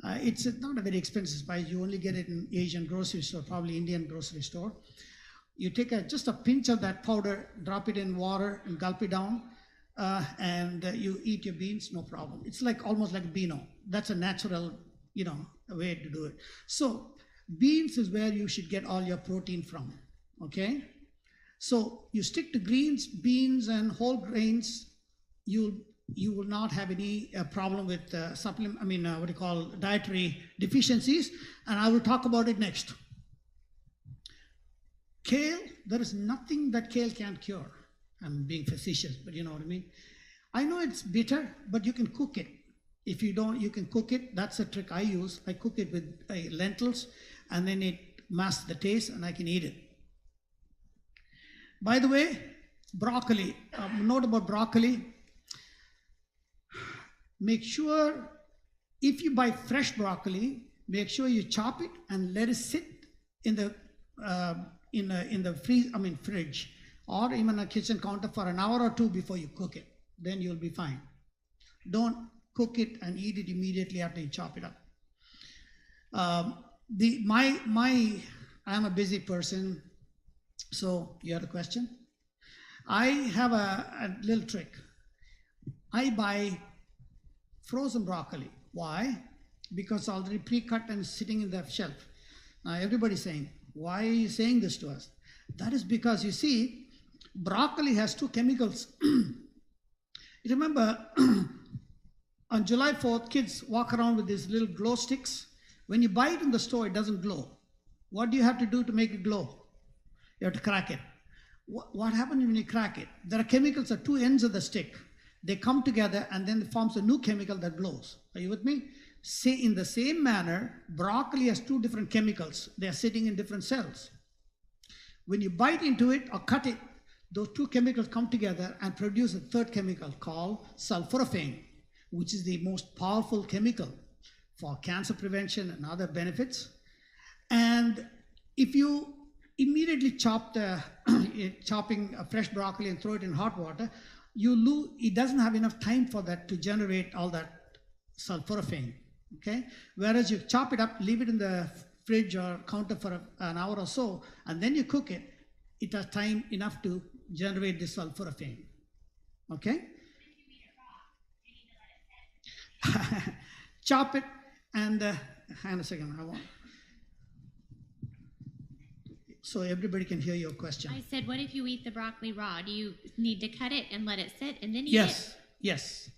Speaker 1: It's not a very expensive spice. You only get it in Asian grocery store, probably Indian grocery store. You take just a pinch of that powder, drop it in water and gulp it down, and you eat your beans, no problem. It's like almost like Beano. That's a natural, way to do it. So beans is where you should get all your protein from, okay? So you stick to greens, beans, and whole grains. You will not have any problem with dietary deficiencies, and I will talk about it next. Kale, there is nothing that kale can't cure. I'm being facetious, but you know what I mean. I know it's bitter, but you can cook it. If you don't, you can cook it. That's a trick I use. I cook it with lentils, and then it masks the taste, and I can eat it. By the way, broccoli, note about broccoli. Make sure, if you buy fresh broccoli, make sure you chop it and let it sit in the fridge, or even a kitchen counter for an hour or two before you cook it. Then you'll be fine. Don't cook it and eat it immediately after you chop it up. I'm a busy person. So you have a question? I have a little trick. I buy frozen broccoli. Why? Because it's already pre-cut and sitting in the shelf. Now everybody's saying, why are you saying this to us? That is because, you see, broccoli has two chemicals. You remember on July 4th, kids walk around with these little glow sticks. When you buy it in the store, it doesn't glow. What do you have to do to make it glow? You have to crack it. What happens when you crack it? There are chemicals at two ends of the stick. They come together and then it forms a new chemical that glows. Are you with me? In the same manner, broccoli has two different chemicals. They are sitting in different cells. When you bite into it or cut it, those two chemicals come together and produce a third chemical called sulforaphane, which is the most powerful chemical for cancer prevention and other benefits. And if you immediately chopping a fresh broccoli and throw it in hot water, it doesn't have enough time for that to generate all that sulforaphane, okay? Whereas you chop it up, leave it in the fridge or counter for an hour or so, and then you cook it, it has time enough to generate the sulforaphane, okay? Chop it and, hang on a second, so everybody can hear your question.
Speaker 5: I said, what if you eat the broccoli raw? Do you need to cut it and let it sit and then eat it?
Speaker 1: Yes.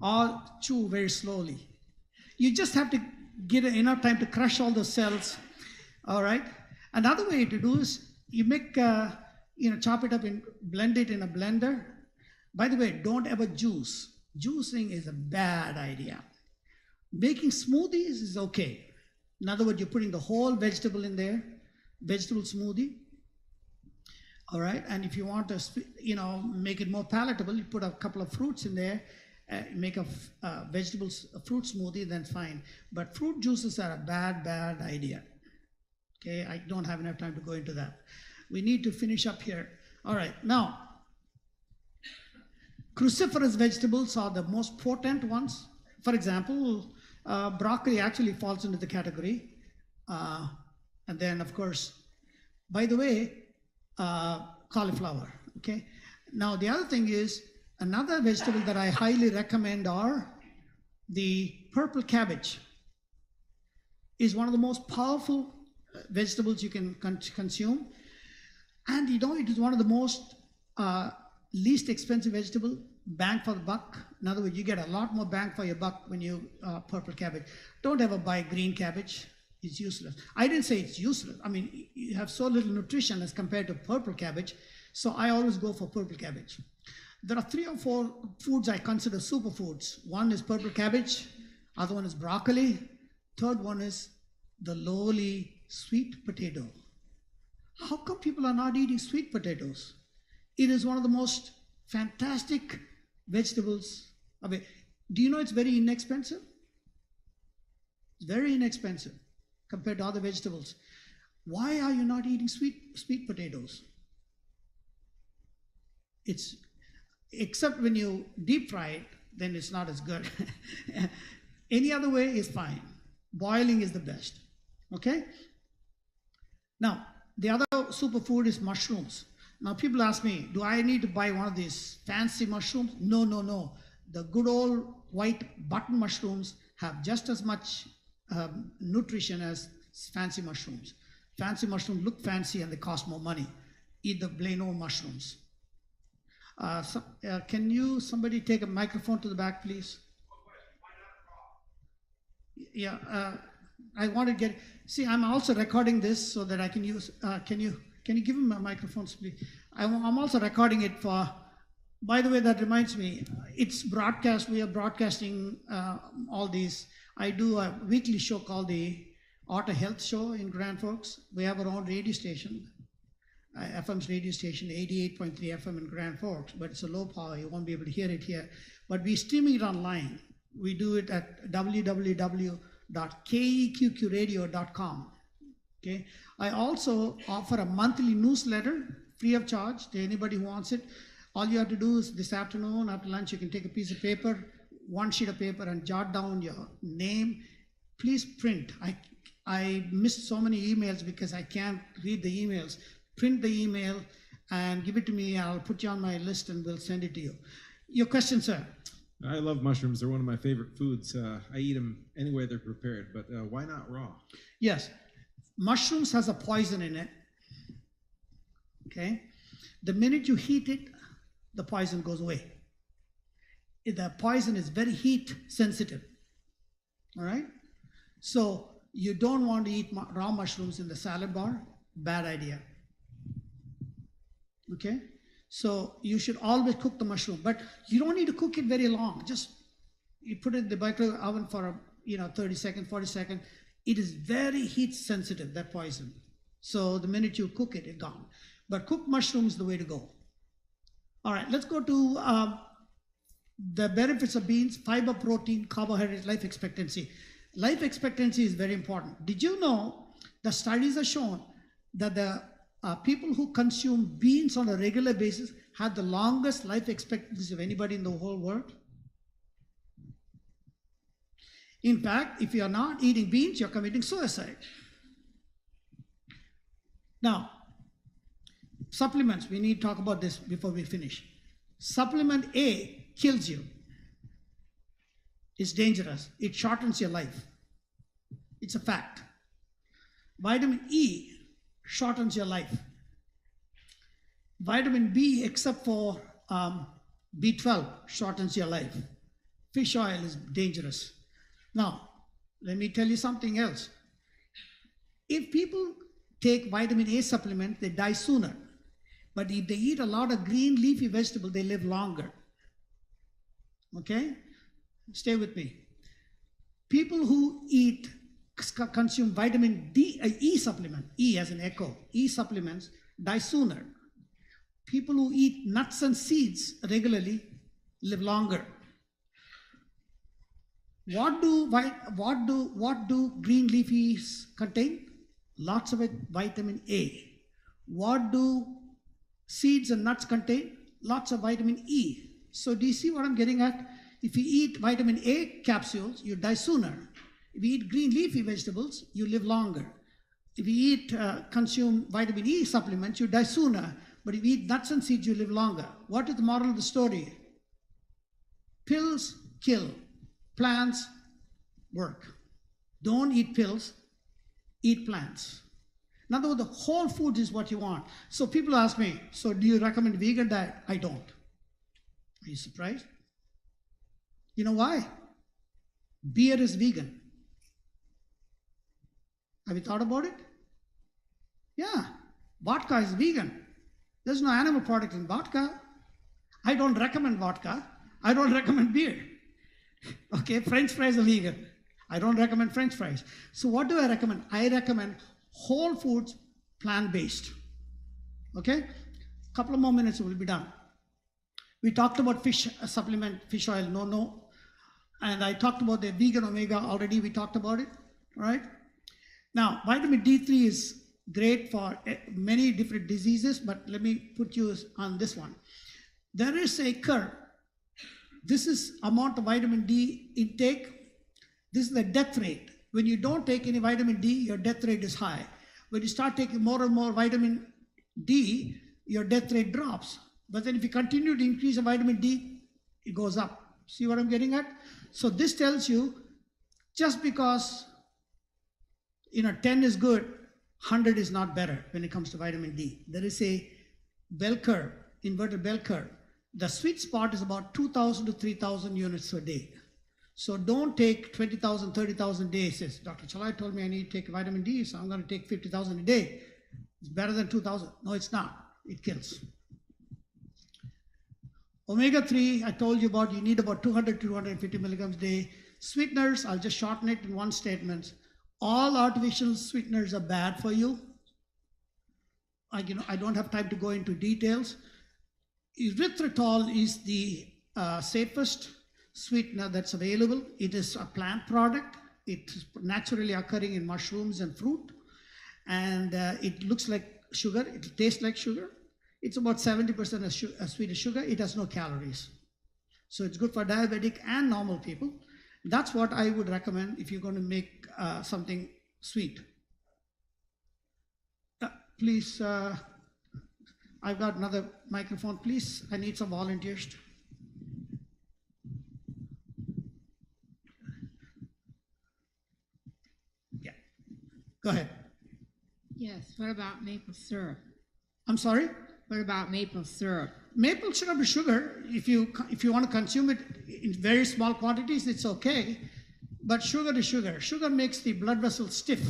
Speaker 1: Or chew very slowly. You just have to give it enough time to crush all the cells. All right. Another way to do is you make, chop it up and blend it in a blender. By the way, don't ever juice. Juicing is a bad idea. Making smoothies is okay. In other words, you're putting the whole vegetable in there. Vegetable smoothie, all right? And if you want to, make it more palatable, you put a couple of fruits in there, make a fruit smoothie, then fine. But fruit juices are a bad idea, okay? I don't have enough time to go into that. We need to finish up here. All right, now, cruciferous vegetables are the most potent ones. For example, Broccoli actually falls into the category. And then, of course, by the way, cauliflower. Okay. Now, the other thing is, another vegetable that I highly recommend are the purple cabbage. Is one of the most powerful vegetables you can consume. And you know, it is one of the most least expensive vegetable, bang for the buck. In other words, you get a lot more bang for your buck when you purple cabbage. Don't ever buy green cabbage. It's useless. I didn't say it's useless. I mean, you have so little nutrition as compared to purple cabbage. So I always go for purple cabbage. There are 3 or 4 foods I consider superfoods. One is purple cabbage. Other one is broccoli. Third one is the lowly sweet potato. How come people are not eating sweet potatoes? It is one of the most fantastic vegetables. I mean, do you know it's very inexpensive? It's very inexpensive compared to other vegetables. Why are you not eating sweet potatoes? It's, except when you deep fry it, then it's not as good. Any other way is fine. Boiling is the best. Okay? Now, the other superfood is mushrooms. Now, people ask me, do I need to buy one of these fancy mushrooms? No, no, no. The good old white button mushrooms have just as much nutrition as fancy mushrooms. Fancy mushrooms look fancy and they cost more money. Eat the plain old mushrooms. Can somebody take a microphone to the back, please? Yeah, I want to get, see, I'm also recording this so that I can use, can you give him a microphone, please? I'm also recording it for, by the way, that reminds me, it's broadcast, we are broadcasting all these. I do a weekly show called the Auto Health Show in Grand Forks. We have our own radio station, FM's radio station, 88.3 FM in Grand Forks, but it's a low power, you won't be able to hear it here. But we stream it online. We do it at www.keqqradio.com. Okay. I also offer a monthly newsletter free of charge to anybody who wants it. All you have to do is this afternoon after lunch, you can take a piece of paper, one sheet of paper, and jot down your name. Please print. I missed so many emails because I can't read the emails. Print the email and give it to me. I'll put you on my list and we'll send it to you. Your question, sir?
Speaker 6: I love mushrooms. They're one of my favorite foods. I eat them any way they're prepared, but why not raw?
Speaker 1: Yes. Mushrooms has a poison in it. Okay. The minute you heat it, the poison goes away. The poison is very heat sensitive. All right. So you don't want to eat raw mushrooms in the salad bar. Bad idea. Okay. So you should always cook the mushroom, but you don't need to cook it very long. Just you put it in the microwave oven for 30 seconds, 40 seconds. It is very heat sensitive, that poison. So the minute you cook it, it's gone. But cooked mushroom is the way to go. All right, let's go to the benefits of beans: fiber, protein, carbohydrate, life expectancy. Life expectancy is very important. Did you know the studies have shown that the people who consume beans on a regular basis have the longest life expectancy of anybody in the whole world? In fact, if you are not eating beans, you're committing suicide. Now, supplements, we need to talk about this before we finish. Supplement A kills you. It's dangerous. It shortens your life. It's a fact. Vitamin E shortens your life. Vitamin B, except for B12, shortens your life. Fish oil is dangerous. Now, let me tell you something else. If people take vitamin A supplement, they die sooner. But if they eat a lot of green leafy vegetables, they live longer. Okay? Stay with me. People who consume vitamin E supplement, E as in echo, E supplements, die sooner. People who eat nuts and seeds regularly live longer. What do green leafies contain? Lots of vitamin A. What do seeds and nuts contain? Lots of vitamin E. So do you see what I'm getting at? If you eat vitamin A capsules, you die sooner. If you eat green leafy vegetables, you live longer. If you consume vitamin E supplements, you die sooner. But if you eat nuts and seeds, you live longer. What is the moral of the story? Pills kill. Plants work. Don't eat pills, eat plants. In other words, the whole food is what you want. So people ask me, so do you recommend vegan diet? I don't. Are you surprised? You know why? Beer is vegan. Have you thought about it? Yeah, vodka is vegan. There's no animal product in vodka. I don't recommend vodka. I don't recommend beer. Okay, French fries are vegan. I don't recommend French fries. So what do I recommend? I recommend whole foods, plant-based. Okay? Couple of more minutes, we'll be done. We talked about fish supplement, fish oil, no. And I talked about the vegan omega already. We talked about it, all right? Now, vitamin D3 is great for many different diseases, but let me put you on this one. There is a curve. This is amount of vitamin D intake. This is the death rate. When you don't take any vitamin D, your death rate is high. When you start taking more and more vitamin D, your death rate drops. But then if you continue to increase the vitamin D, it goes up. See what I'm getting at? So this tells you, just because 10 is good, 100 is not better when it comes to vitamin D. There is a bell curve, inverted bell curve. The sweet spot is about 2,000 to 3,000 units a day. So don't take 20,000, 30,000 a day. Says, Dr. Chelliah told me I need to take vitamin D, so I'm going to take 50,000 a day. It's better than 2,000. No, it's not. It kills. Omega-3, I told you about, you need about 200 to 250 milligrams a day. Sweeteners, I'll just shorten it in one statement. All artificial sweeteners are bad for you. I don't have time to go into details. Erythritol is the safest sweetener that's available. It is a plant product. It's naturally occurring in mushrooms and fruit. And it looks like sugar. It tastes like sugar. It's about 70% as sweet as sugar. It has no calories. So it's good for diabetic and normal people. That's what I would recommend if you're going to make something sweet. Please, I've got another microphone. Please, I need some volunteers. Yeah, go ahead.
Speaker 7: Yes, what about maple syrup?
Speaker 1: I'm sorry?
Speaker 7: What about maple syrup?
Speaker 1: Maple syrup is sugar. If you want to consume it in very small quantities, it's okay. But sugar is sugar. Sugar makes the blood vessel stiff.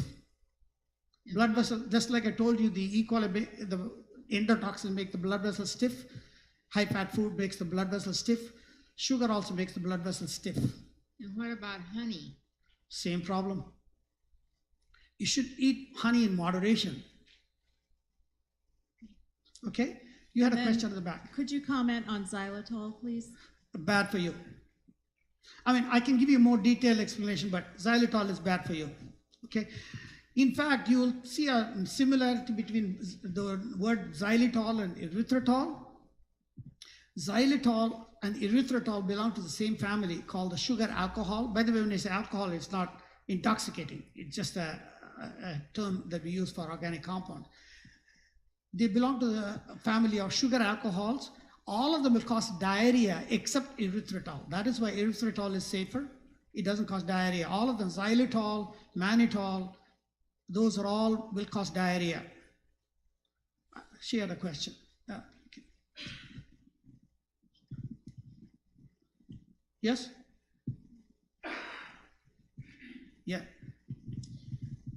Speaker 1: Blood vessel, just like I told you, the E. coli, the endotoxin make the blood vessel stiff. High-fat food makes the blood vessel stiff. Sugar also makes the blood vessel stiff.
Speaker 7: And what about honey?
Speaker 1: Same problem. You should eat honey in moderation. Okay? You had a question at the back.
Speaker 4: Could you comment on xylitol, please?
Speaker 1: Bad for you. I mean, I can give you a more detailed explanation, but xylitol is bad for you. Okay? In fact, you will see a similarity between the word xylitol and erythritol. Xylitol and erythritol belong to the same family called the sugar alcohol. By the way, when I say alcohol, it's not intoxicating. It's just a term that we use for organic compounds. They belong to the family of sugar alcohols. All of them will cause diarrhea except erythritol. That is why erythritol is safer. It doesn't cause diarrhea. All of them, xylitol, mannitol, those are all will cause diarrhea. She had a question. Okay. Yes? Yeah.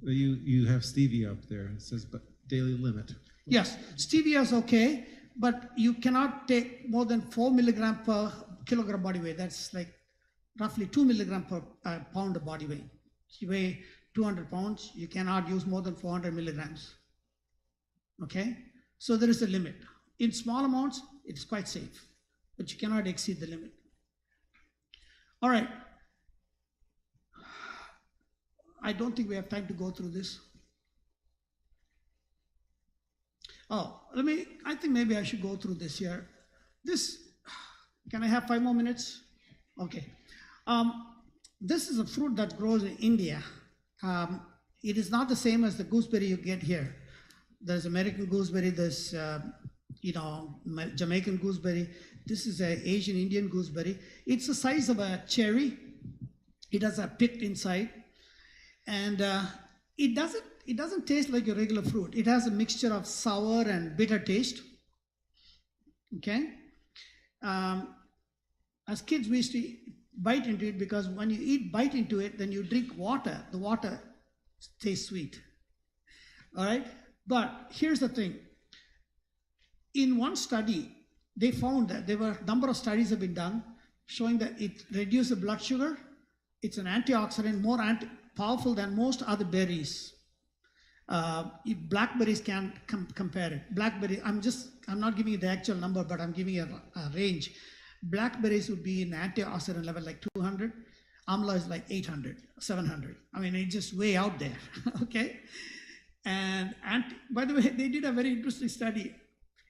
Speaker 6: Well, you have stevia up there. It says but daily limit.
Speaker 1: Yes, stevia is okay, but you cannot take more than 4 milligram per kilogram body weight. That's like roughly 2 milligram per pound of body weight. If you weigh 200 pounds, you cannot use more than 400 milligrams. Okay? So there is a limit. In small amounts, it's quite safe, but you cannot exceed the limit. All right. I don't think we have time to go through this. Oh, I think maybe I should go through this here. Can I have 5 more minutes? Okay. This is a fruit that grows in India. It is not the same as the gooseberry you get here. There's American gooseberry, there's Jamaican gooseberry. This is an Asian Indian gooseberry. It's the size of a cherry. It has a pit inside, and it doesn't taste like a regular fruit. It has a mixture of sour and bitter taste. Okay. As kids, we used to bite into it because when you bite into it, then you drink water. The water tastes sweet. All right. But here's the thing. In one study, they found that there were a number of studies have been done showing that it reduces the blood sugar. It's an antioxidant, more powerful than most other berries. Blackberries can't compare it. Blackberry, I'm not giving you the actual number, but I'm giving you a range. Blackberries would be an antioxidant level like 200. Amla is like 800, 700. I mean, it's just way out there, okay? And by the way, they did a very interesting study.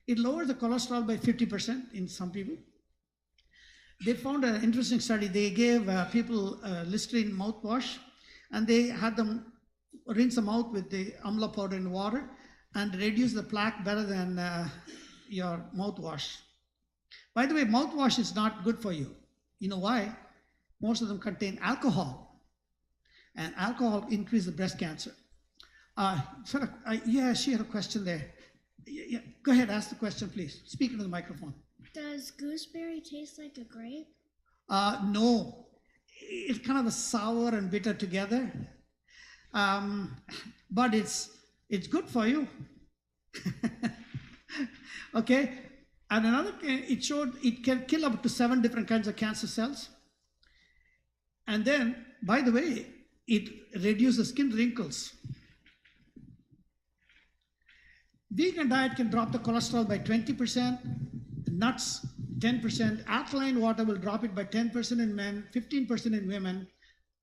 Speaker 1: It lowers the cholesterol by 50% in some people. They found an interesting study. They gave people Listerine mouthwash, and they had them rinse the mouth with the amla powder in water and reduce the plaque better than your mouthwash. By the way, mouthwash is not good for you. You know why? Most of them contain alcohol, and alcohol increases breast cancer. Yeah, she had a question there. Yeah, go ahead, ask the question, please. Speak into the microphone.
Speaker 8: Does gooseberry taste like a grape?
Speaker 1: No, it's kind of a sour and bitter together, but it's good for you. Okay, and another, it showed it can kill up to 7 different kinds of cancer cells. And then, by the way, it reduces skin wrinkles. Vegan diet can drop the cholesterol by 20%, nuts 10%, alkaline water will drop it by 10% in men, 15% in women,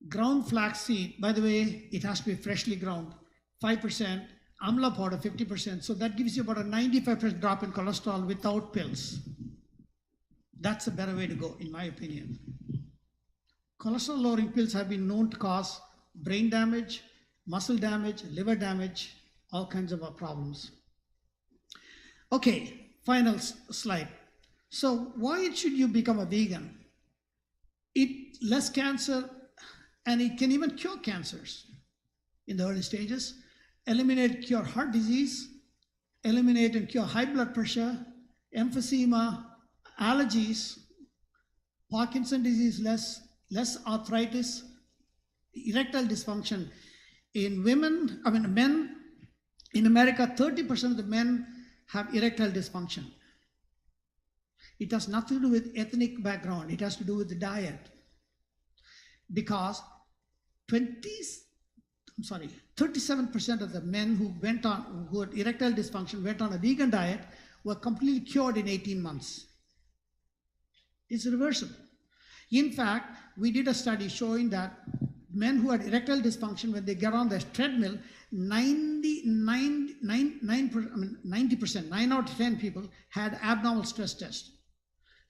Speaker 1: ground flaxseed, by the way, it has to be freshly ground, 5%, amla powder 50%, so that gives you about a 95% drop in cholesterol without pills. That's a better way to go, in my opinion. Cholesterol lowering pills have been known to cause brain damage, muscle damage, liver damage, all kinds of problems. Okay, final slide. So why should you become a vegan? Eat less cancer, and it can even cure cancers in the early stages, cure heart disease, eliminate and cure high blood pressure, emphysema, allergies, Parkinson's disease, less arthritis, erectile dysfunction. In men, in America, 30% of the men have erectile dysfunction. It has nothing to do with ethnic background. It has to do with the diet. Because 37% of the men who had erectile dysfunction went on a vegan diet were completely cured in 18 months. It's reversible. In fact, we did a study showing that men who had erectile dysfunction, when they get on the treadmill, 90%, 9 out of 10 people had abnormal stress test.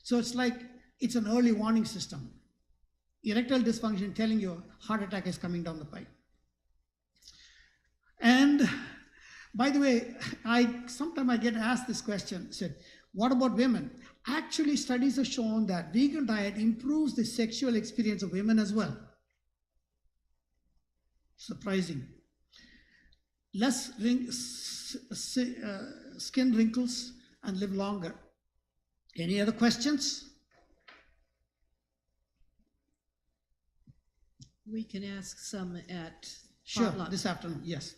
Speaker 1: So it's like, it's an early warning system. Erectile dysfunction telling you heart attack is coming down the pipe. And by the way, sometimes I get asked this question, said, what about women? Actually, studies have shown that vegan diet improves the sexual experience of women as well. Surprising. Less skin wrinkles and live longer. Any other questions?
Speaker 9: We can ask some at
Speaker 1: Sure,
Speaker 9: potluck.
Speaker 1: this afternoon, yes.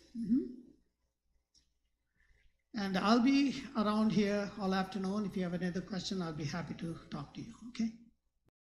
Speaker 1: And I'll be around here all afternoon. If you have any other question, I'll be happy to talk to you, okay?